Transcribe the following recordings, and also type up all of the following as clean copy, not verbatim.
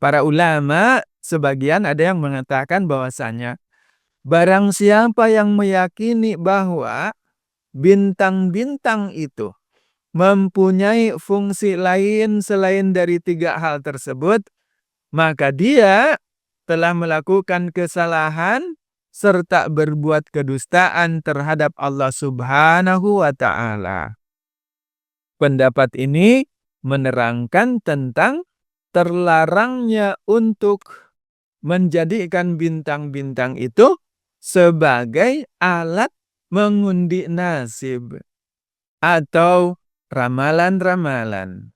Para ulama sebagian ada yang mengatakan bahwasanya barang siapa yang meyakini bahwa bintang-bintang itu mempunyai fungsi lain selain dari tiga hal tersebut, maka dia telah melakukan kesalahan serta berbuat kedustaan terhadap Allah Subhanahu wa Ta'ala. Pendapat ini menerangkan tentang terlarangnya untuk menjadikan bintang-bintang itu sebagai alat mengundi nasib atau ramalan-ramalan.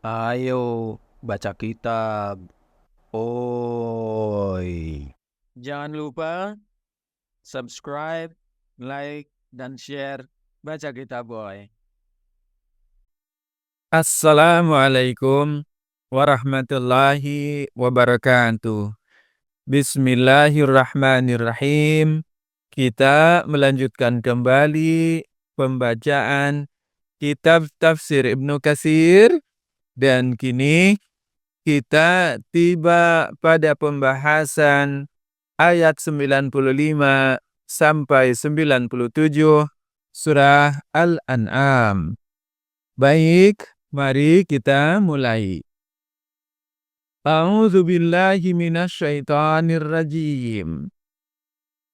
Ayo baca kitab. Oi. Jangan lupa subscribe, like, dan share Baca Kitab Boy. Assalamualaikum warahmatullahi wabarakatuh. Bismillahirrahmanirrahim. Kita melanjutkan kembali pembacaan kitab tafsir Ibnu Katsir, dan kini kita tiba pada pembahasan ayat 95 sampai 97 surah Al-An'am. Baik, mari kita mulai. A'udzu billahi minasyaitonir rajim.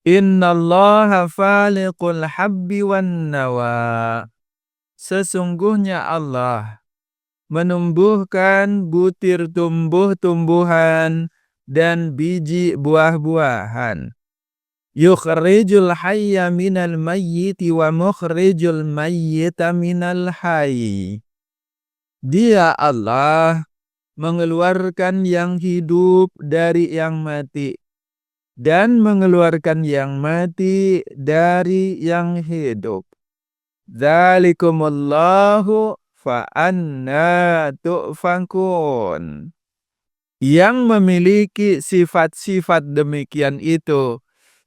Innallaha faliqul habbi wan nawa. Sesungguhnya Allah menumbuhkan butir tumbuh-tumbuhan dan biji buah-buahan. Yukhrijul hayya minal mayyiti wa mukhrijul mayyita minal hayy. Dia Allah mengeluarkan yang hidup dari yang mati dan mengeluarkan yang mati dari yang hidup. Dzalikumullahu fa'anna tu'fakun. Yang memiliki sifat-sifat demikian itu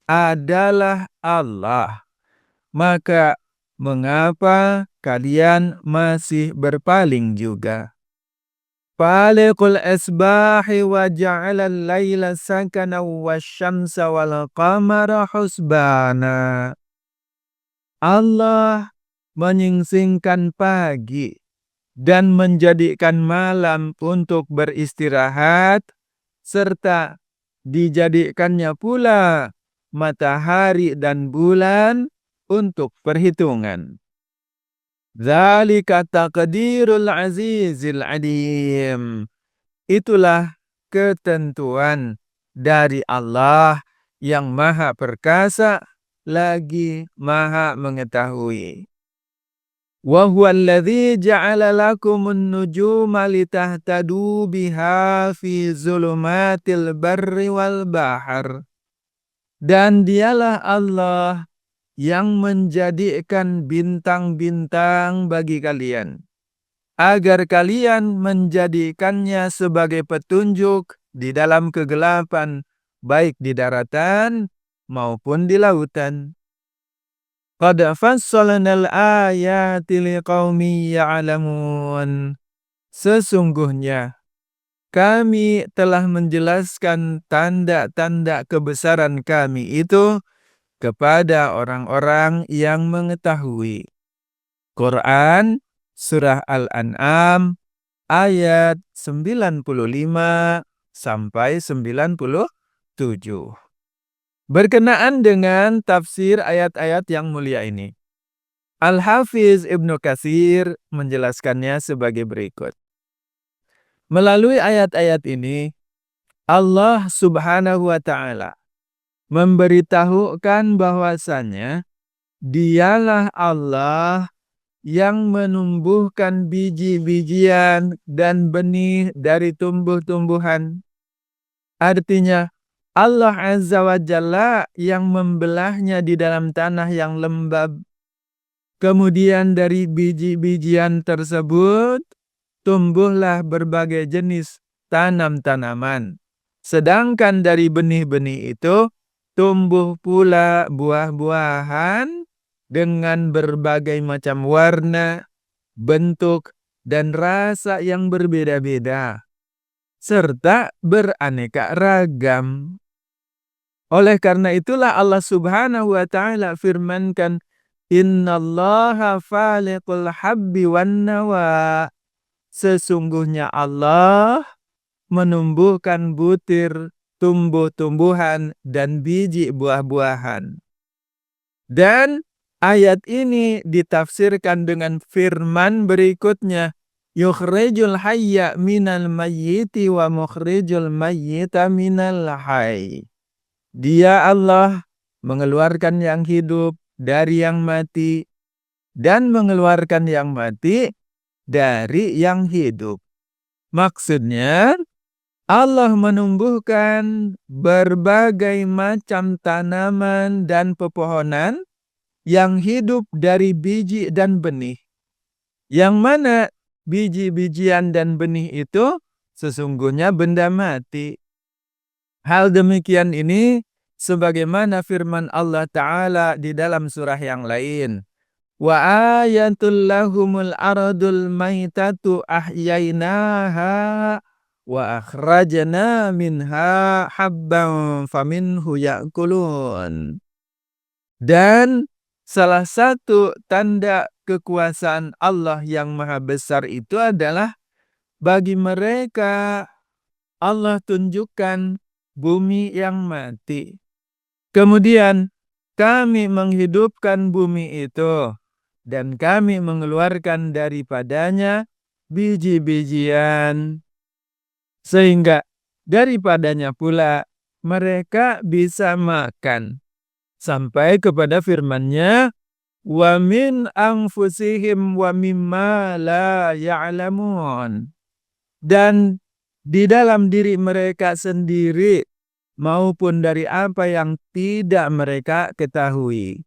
adalah Allah. Maka mengapa kalian masih berpaling juga? Faliqul asbahi wa ja'alal laila sakana wasyamsa wal qamara husbana. Allah menyingsingkan pagi dan menjadikan malam untuk beristirahat, serta dijadikannya pula matahari dan bulan untuk perhitungan. Dzalika taqdirul azizil alim. Itulah ketentuan dari Allah yang maha perkasa lagi maha mengetahui. Wa huwa alladzi ja'ala lakumun nujuma litahtadu biha fi zulumatil barri wal bahr. Dan dialah Allah yang menjadikan bintang-bintang bagi kalian, agar kalian menjadikannya sebagai petunjuk di dalam kegelapan, baik di daratan maupun di lautan. Qad fassalnal ayati liqaumin ya'lamun. Sesungguhnya kami telah menjelaskan tanda-tanda kebesaran kami itu kepada orang-orang yang mengetahui. Quran Surah Al-An'am ayat 95 sampai 97. Berkenaan dengan tafsir ayat-ayat yang mulia ini, Al-Hafiz Ibnu Katsir menjelaskannya sebagai berikut. Melalui ayat-ayat ini, Allah Subhanahu wa Ta'ala memberitahukan bahwasannya dialah Allah yang menumbuhkan biji-bijian dan benih dari tumbuh-tumbuhan. Artinya, Allah Azza wa Jalla yang membelahnya di dalam tanah yang lembab. Kemudian dari biji-bijian tersebut, tumbuhlah berbagai jenis tanam-tanaman. Sedangkan dari benih-benih itu, tumbuh pula buah-buahan dengan berbagai macam warna, bentuk, dan rasa yang berbeda-beda. serta beraneka ragam. Oleh karena itulah Allah Subhanahu wa taala firmankan, "Innallaha faliqul habbi wan nawa." Sesungguhnya Allah menumbuhkan butir tumbuh-tumbuhan dan biji buah-buahan. Dan ayat ini ditafsirkan dengan firman berikutnya, yukhrijul hayya minal mayyiti wa mukhrijul mayyita minal hayy. Dia Allah mengeluarkan yang hidup dari yang mati dan mengeluarkan yang mati dari yang hidup. Maksudnya, Allah menumbuhkan berbagai macam tanaman dan pepohonan yang hidup dari biji dan benih. Yang mana biji-bijian dan benih itu sesungguhnya benda mati. Hal demikian ini sebagaimana firman Allah Ta'ala di dalam surah yang lain. Wa ayatul lahumul aradul maitatu ahyainaha wa akhrajna minha habban faminhu ya'kulun. Dan salah satu tanda kekuasaan Allah yang maha besar itu adalah bagi mereka Allah tunjukkan bumi yang mati. Kemudian kami menghidupkan bumi itu dan kami mengeluarkan daripadanya biji-bijian sehingga daripadanya pula mereka bisa makan. Sampai kepada firman-Nya, wa min anfusihim wa mimma la ya'lamun. Dan di dalam diri mereka sendiri maupun dari apa yang tidak mereka ketahui.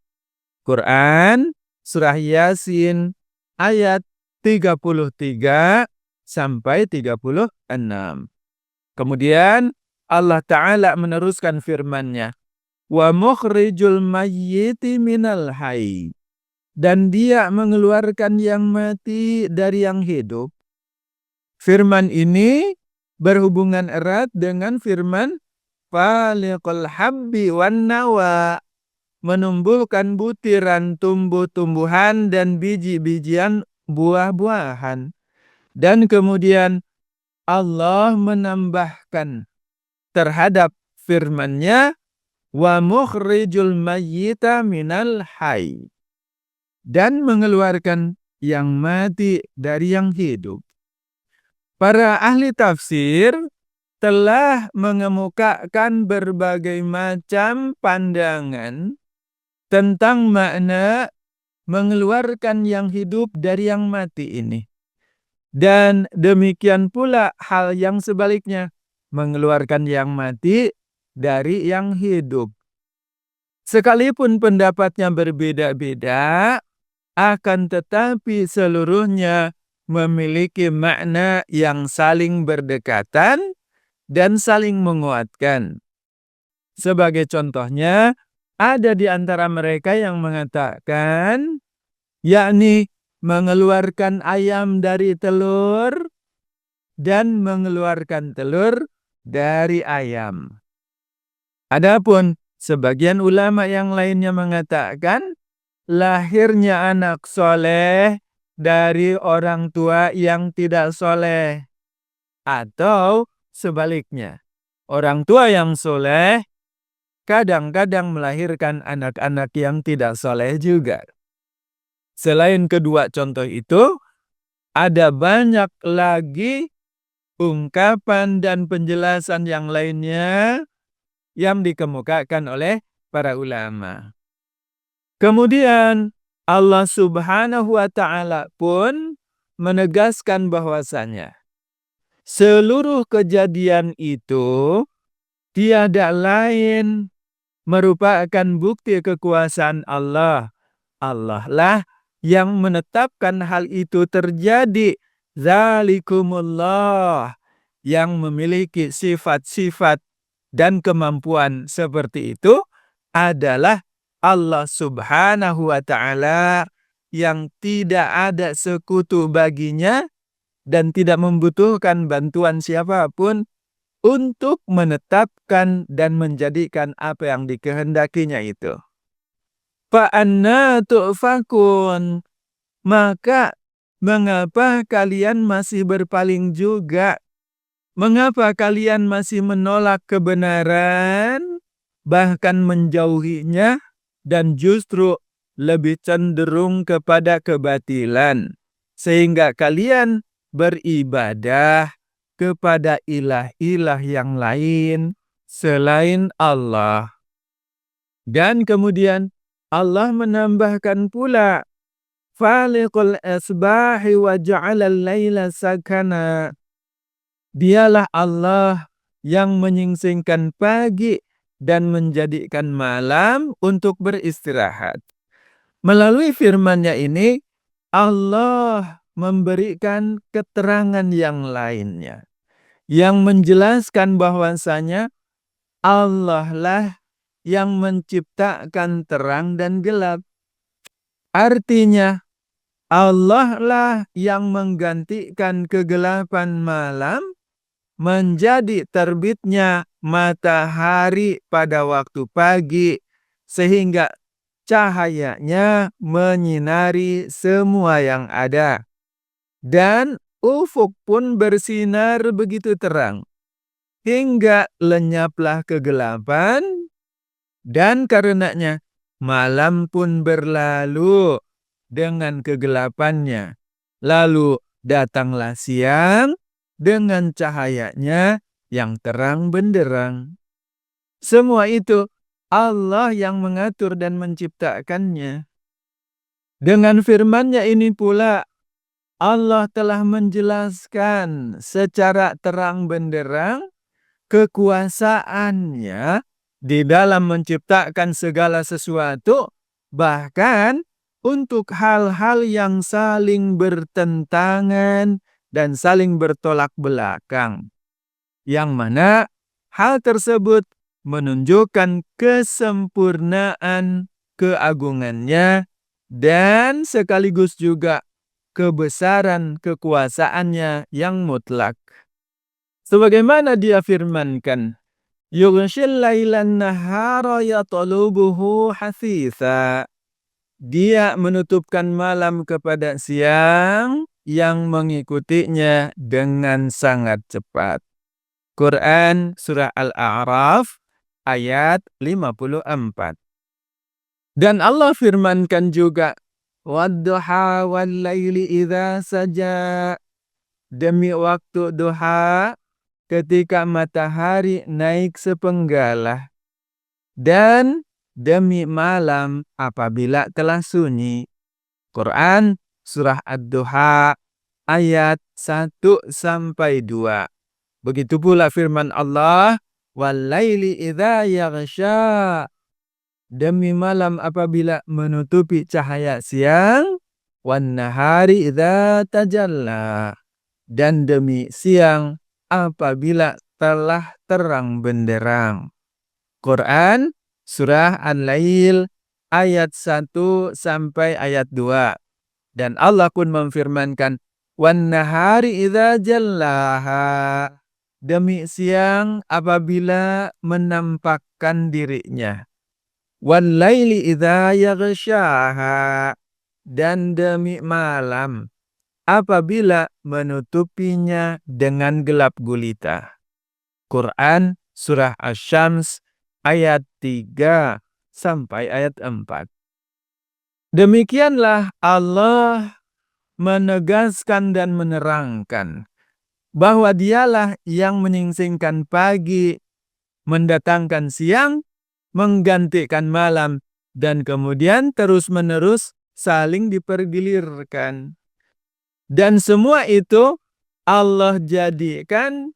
Quran surah Yasin ayat 33 sampai 36. Kemudian Allah Ta'ala meneruskan firman-Nya, wa mukhrijul mayyiti minal hayy. Dan Dia mengeluarkan yang mati dari yang hidup. Firman ini berhubungan erat dengan firman faliqul habbi wan nawa, menumbuhkan butiran tumbuh-tumbuhan dan biji-bijian buah-buahan. Dan kemudian Allah menambahkan terhadap firman-Nya, wa mukhrijul mayyita minal hayy, dan mengeluarkan yang mati dari yang hidup. Para ahli tafsir telah mengemukakan berbagai macam pandangan tentang makna mengeluarkan yang hidup dari yang mati ini. Dan demikian pula hal yang sebaliknya, mengeluarkan yang mati dari yang hidup. Sekalipun pendapatnya berbeda-beda, akan tetapi seluruhnya memiliki makna yang saling berdekatan dan saling menguatkan. Sebagai contohnya, ada di antara mereka yang mengatakan, yakni mengeluarkan ayam dari telur dan mengeluarkan telur dari ayam. Adapun sebagian ulama yang lainnya mengatakan, lahirnya anak soleh dari orang tua yang tidak soleh. Atau sebaliknya, orang tua yang soleh kadang-kadang melahirkan anak-anak yang tidak soleh juga. Selain kedua contoh itu, ada banyak lagi ungkapan dan penjelasan yang lainnya yang dikemukakan oleh para ulama. Kemudian Allah Subhanahu wa Ta'ala pun menegaskan bahwasanya seluruh kejadian itu tiada lain merupakan bukti kekuasaan Allah. Allah lah yang menetapkan hal itu terjadi. Zalikumullah, yang memiliki sifat-sifat dan kemampuan seperti itu adalah Allah Subhanahu wa Ta'ala yang tidak ada sekutu baginya dan tidak membutuhkan bantuan siapapun untuk menetapkan dan menjadikan apa yang dikehendakinya itu. Fa'anna tu'fakun. Maka, mengapa kalian masih berpaling juga? Mengapa kalian masih menolak kebenaran, bahkan menjauhinya, dan justru lebih cenderung kepada kebatilan, sehingga kalian beribadah kepada ilah-ilah yang lain selain Allah. Dan kemudian Allah menambahkan pula, Faliqul asbahi wa ja'alal laila sakana. Dialah Allah yang menyingsingkan pagi dan menjadikan malam untuk beristirahat. Melalui firman-Nya ini, Allah memberikan keterangan yang lainnya, yang menjelaskan bahwasanya Allah lah yang menciptakan terang dan gelap. Artinya, Allah lah yang menggantikan kegelapan malam menjadi terbitnya matahari pada waktu pagi, sehingga cahayanya menyinari semua yang ada. Dan ufuk pun bersinar begitu terang, hingga lenyaplah kegelapan, dan karenanya malam pun berlalu dengan kegelapannya. Lalu datanglah siang dengan cahayanya yang terang benderang. Semua itu Allah yang mengatur dan menciptakannya. Dengan firman-Nya ini pula, Allah telah menjelaskan secara terang benderang kekuasaannya di dalam menciptakan segala sesuatu, bahkan untuk hal-hal yang saling bertentangan dan saling bertolak belakang, yang mana hal tersebut menunjukkan kesempurnaan keagungannya dan sekaligus juga kebesaran kekuasaannya yang mutlak. Sebagaimana Dia firmankan, yughshil lailan nahara yatlubuhu hasitha. Dia menutupkan malam kepada siang yang mengikutinya dengan sangat cepat. Quran Surah Al-A'raf ayat 54. Dan Allah firmankan juga, Wadduha wal laili idza saja. Demi waktu duha, ketika matahari naik sepenggalah, dan demi malam apabila telah sunyi. Quran Surah Ad-Duha ayat 1-2. Begitu pula firman Allah, Wal-laili idza yaghsha. Demi malam apabila menutupi cahaya siang, wan-nahari idza tajalla. Dan demi siang apabila telah terang benderang. Quran Surah Al-Lail ayat 1 sampai ayat 2. Dan Allah pun memfirmankan, wan-nahari idza jallaha. Demi siang apabila menampakkan dirinya. Wal-laili idza yaghshaha. Dan demi malam apabila menutupinya dengan gelap gulita. Quran Surah Asy-Syams ayat 3 sampai ayat 4. Demikianlah Allah menegaskan dan menerangkan bahwa Dialah yang menyingsingkan pagi, mendatangkan siang, menggantikan malam, dan kemudian terus-menerus saling dipergilirkan. Dan semua itu Allah jadikan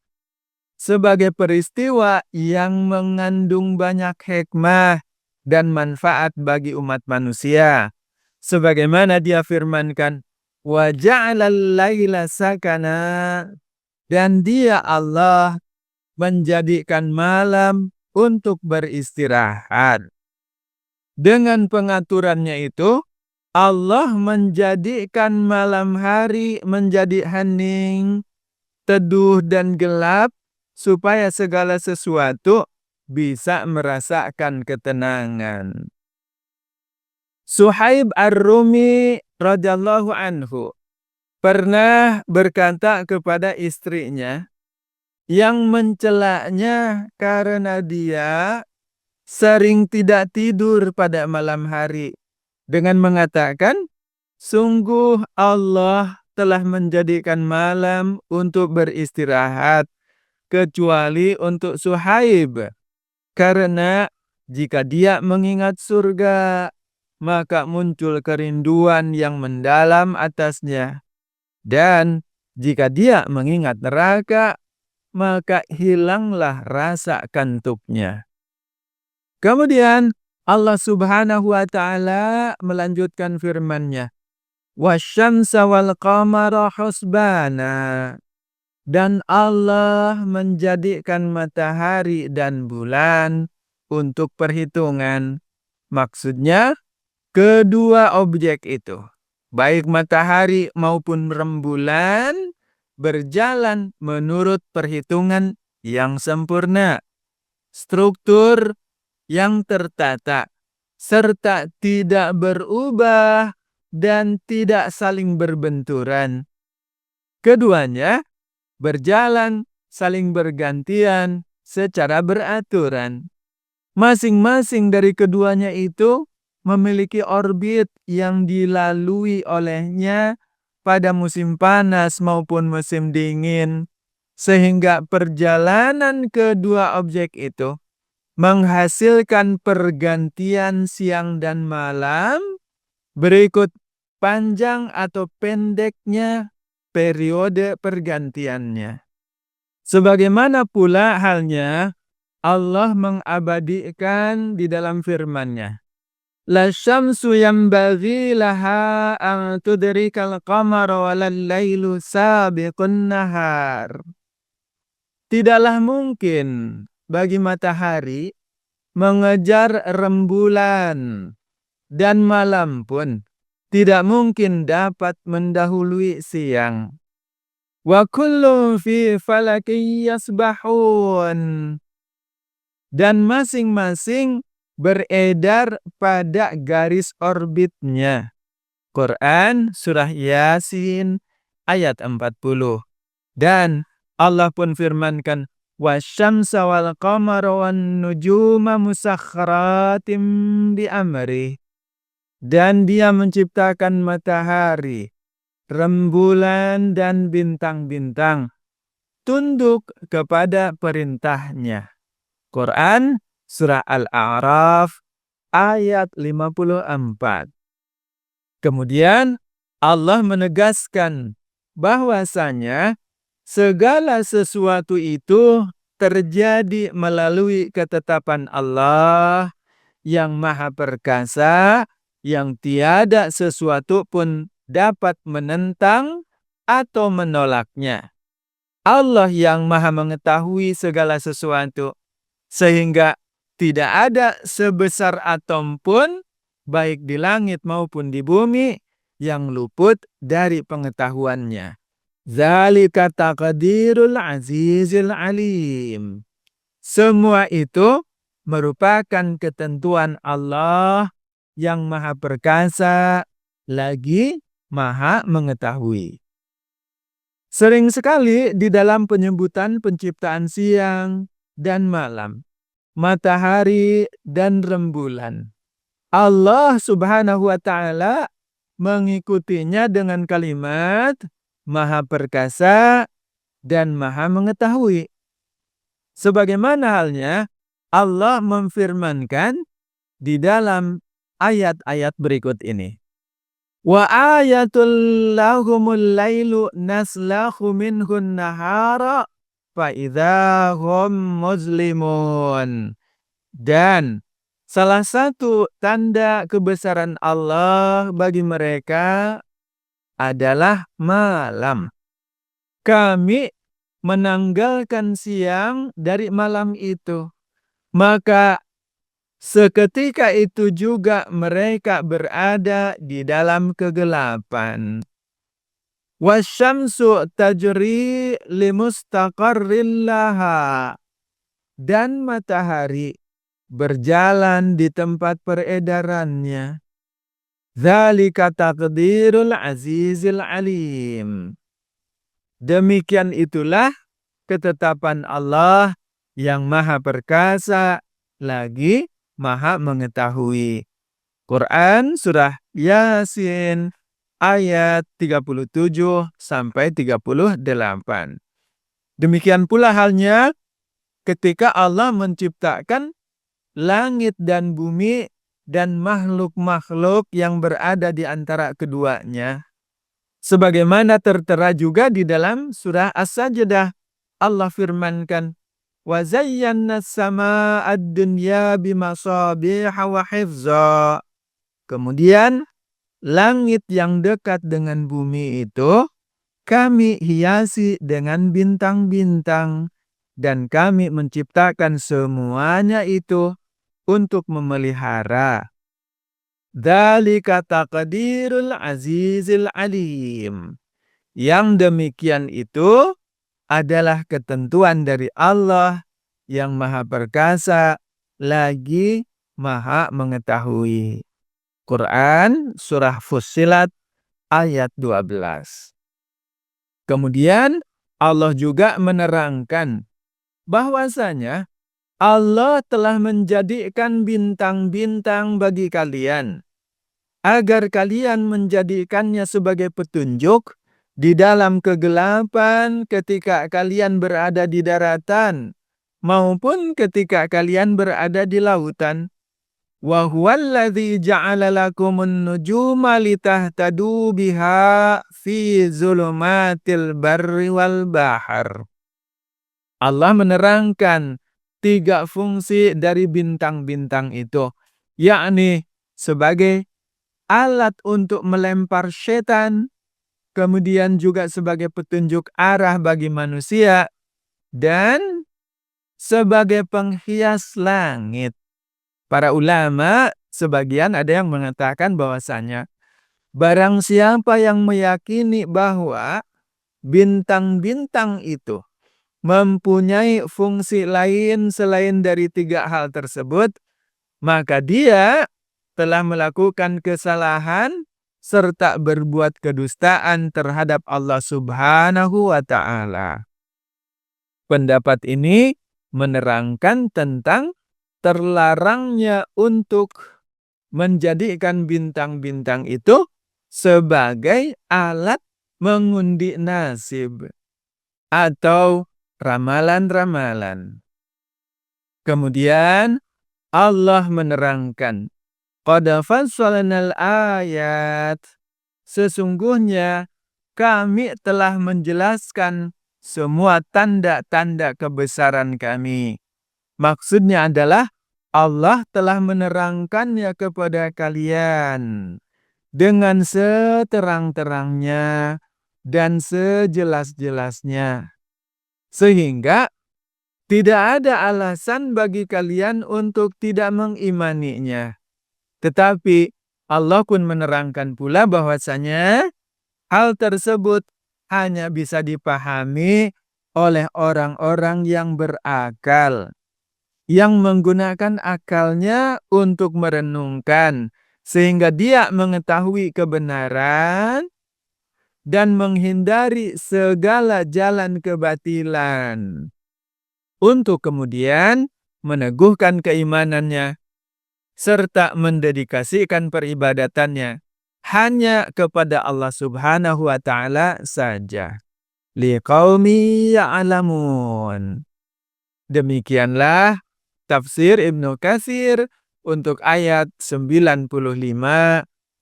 sebagai peristiwa yang mengandung banyak hikmah dan manfaat bagi umat manusia. Sebagaimana Dia firmankan, wa ja'alal laila sakana. Dan Dia Allah menjadikan malam untuk beristirahat. Dengan pengaturannya itu, Allah menjadikan malam hari menjadi hening, teduh dan gelap, supaya segala sesuatu bisa merasakan ketenangan. Suhaib Ar-Rumi radhiyallahu anhu pernah berkata kepada istrinya yang mencelaknya karena dia sering tidak tidur pada malam hari, dengan mengatakan, "Sungguh Allah telah menjadikan malam untuk beristirahat, kecuali untuk Suhaib, karena jika dia mengingat surga, maka muncul kerinduan yang mendalam atasnya. Dan jika dia mengingat neraka, maka hilanglah rasa kantuknya." Kemudian Allah Subhanahu wa taala melanjutkan firman-Nya, "Wasyamsa wal qamara husbana." Dan Allah menjadikan matahari dan bulan untuk perhitungan. Maksudnya, kedua objek itu, baik matahari maupun rembulan, berjalan menurut perhitungan yang sempurna, struktur yang tertata, serta tidak berubah dan tidak saling berbenturan. Keduanya berjalan saling bergantian secara beraturan. Masing-masing dari keduanya itu memiliki orbit yang dilalui olehnya pada musim panas maupun musim dingin, sehingga perjalanan kedua objek itu menghasilkan pergantian siang dan malam berikut panjang atau pendeknya periode pergantiannya. Sebagaimana pula halnya Allah mengabadikan di dalam firman-Nya, "La syamsu yanbaghi laha an tudrikal qamara walal lailu sabiqun nahar." Tidaklah mungkin bagi matahari mengejar rembulan, dan malam pun tidak mungkin dapat mendahului siang. Wa kullun fi falakin yasbahun. Dan masing-masing beredar pada garis orbitnya. Quran Surah Yasin ayat 40. Dan Allah pun firmankan, "Wasyamsa wal qamara wan nujuma musakhkharatim bi amri." Dan Dia menciptakan matahari, rembulan dan bintang-bintang tunduk kepada perintahnya. Quran Surah Al-A'raf ayat 54. Kemudian Allah menegaskan bahwasanya segala sesuatu itu terjadi melalui ketetapan Allah yang Maha Perkasa, yang tiada sesuatu pun dapat menentang atau menolaknya. Allah yang Maha mengetahui segala sesuatu, sehingga tidak ada sebesar atom pun, baik di langit maupun di bumi, yang luput dari pengetahuannya. Zalika taqdirul azizil alim. Semua itu merupakan ketentuan Allah yang Maha Perkasa, lagi Maha Mengetahui. Sering sekali di dalam penyebutan penciptaan siang dan malam, matahari dan rembulan, Allah Subhanahu wa taala mengikutinya dengan kalimat Maha Perkasa dan Maha Mengetahui. Sebagaimana halnya Allah memfirmankan di dalam ayat-ayat berikut ini. Wa ayatul lahumul lailu naslahu minhun nahara fa idahum muzlimun. Dan salah satu tanda kebesaran Allah bagi mereka adalah malam. Kami menanggalkan siang dari malam itu, maka Seketika itu juga mereka berada di dalam kegelapan. Wasyamsu tajri limustaqarrin laha. Dan matahari berjalan di tempat peredarannya. Dzalika taqdirul azizil alim. Demikian itulah ketetapan Allah yang maha perkasa lagi maha mengetahui. Quran surah Yasin ayat 37 sampai 38. Demikian pula halnya ketika Allah menciptakan langit dan bumi dan makhluk-makhluk yang berada di antara keduanya. Sebagaimana tertera juga di dalam surah As-Sajdah, Allah firmankan, "Wa zayyana as-samaa'a ad-dunya bimasabiha wa hifza." Kemudian langit yang dekat dengan bumi itu kami hiasi dengan bintang-bintang dan kami menciptakan semuanya itu untuk memelihara. Dzalika taqdirul azizil alim. Yang demikian itu adalah ketentuan dari Allah yang maha perkasa lagi maha mengetahui. Quran surah Fussilat ayat 12. Kemudian Allah juga menerangkan bahwasanya Allah telah menjadikan bintang-bintang bagi kalian, agar kalian menjadikannya sebagai petunjuk di dalam kegelapan ketika kalian berada di daratan, maupun ketika kalian berada di lautan. Wa huwallazi ja'ala lakumun nujuma litahtadu biha fi zulumatil barri wal bahr. Allah menerangkan 3 fungsi dari bintang-bintang itu, yakni sebagai alat untuk melempar setan, kemudian juga sebagai petunjuk arah bagi manusia, dan sebagai penghias langit. Para ulama, sebagian ada yang mengatakan bahwasanya barang siapa yang meyakini bahwa bintang-bintang itu mempunyai fungsi lain selain dari 3 hal tersebut, maka dia telah melakukan kesalahan serta berbuat kedustaan terhadap Allah Subhanahu wa Ta'ala. Pendapat ini menerangkan tentang terlarangnya untuk menjadikan bintang-bintang itu sebagai alat mengundi nasib atau ramalan-ramalan. Kemudian Allah menerangkan, qad fassalnal ayat. Sesungguhnya kami telah menjelaskan semua tanda-tanda kebesaran kami. Maksudnya adalah Allah telah menerangkannya kepada kalian dengan seterang-terangnya dan sejelas-jelasnya, sehingga tidak ada alasan bagi kalian untuk tidak mengimaninya. Tetapi Allah pun menerangkan pula bahwasanya hal tersebut hanya bisa dipahami oleh orang-orang yang berakal, yang menggunakan akalnya untuk merenungkan, sehingga dia mengetahui kebenaran dan menghindari segala jalan kebatilan, untuk kemudian meneguhkan keimanannya serta mendedikasikan peribadatannya hanya kepada Allah Subhanahu wa Ta'ala saja. Liqaumi ya'lamun. Demikianlah tafsir Ibnu Katsir untuk ayat 95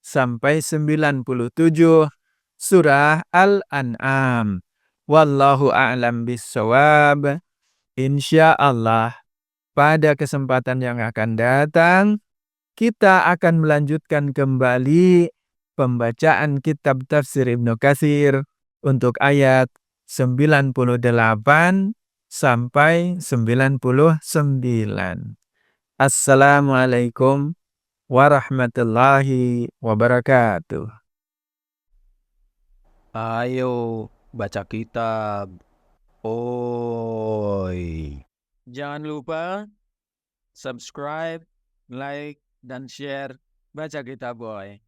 sampai 97 surah Al-An'am. Wallahu a'lam bissawab. Insyaallah pada kesempatan yang akan datang kita akan melanjutkan kembali pembacaan kitab tafsir Ibnu Katsir untuk ayat 98 sampai 99. Assalamualaikum warahmatullahi wabarakatuh. Ayo baca kitab. Oi. Jangan lupa subscribe, like, dan share Baca Kitab Boy.